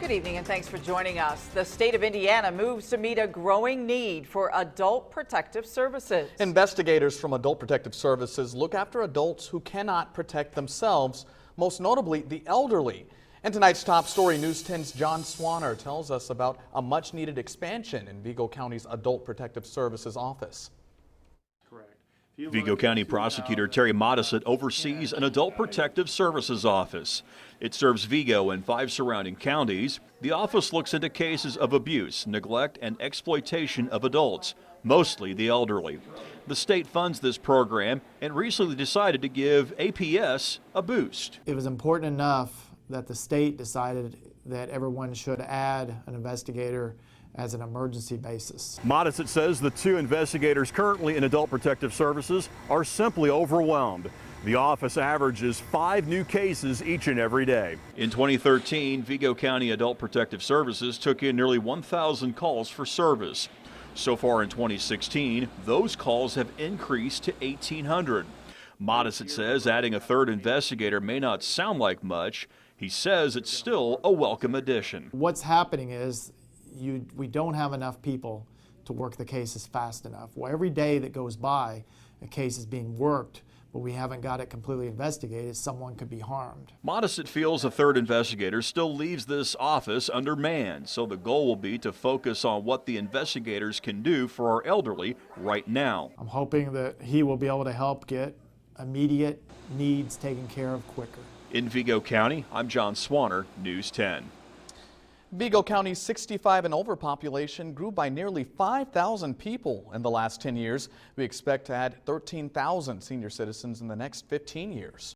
Good evening and thanks for joining us. The state of Indiana moves to meet a growing need for adult protective services. Investigators from Adult Protective Services look after adults who cannot protect themselves, most notably the elderly. And tonight's top story, News 10's John Swanner tells us about a much-needed expansion in Vigo County's Adult Protective Services office. Vigo County Prosecutor Terry Modisett oversees an Adult Protective Services office. It serves Vigo and 5 surrounding counties. The office looks into cases of abuse, neglect, and exploitation of adults, mostly the elderly. The state funds this program and recently decided to give APS a boost. It was important enough that the state decided that everyone should add an investigator as an emergency basis. Modisett says the 2 investigators currently in Adult Protective Services are simply overwhelmed. The office averages 5 new cases each and every day. In 2013, Vigo County Adult Protective Services took in nearly 1,000 calls for service. So far in 2016, those calls have increased to 1,800. Modisett says adding a 3rd investigator may not sound like much. He says it's still a welcome addition. What's happening is we don't have enough people to work the cases fast enough. Well, every day that goes by, a case is being worked, but we haven't got it completely investigated, someone could be harmed. Modisett feels a 3rd investigator still leaves this office undermanned, so the goal will be to focus on what the investigators can do for our elderly right now. I'm hoping that he will be able to help get immediate needs taken care of quicker. In Vigo County, I'm John Swanner, News 10. Vigo County's 65 and over population grew by nearly 5,000 people in the last 10 years. We expect to add 13,000 senior citizens in the next 15 years.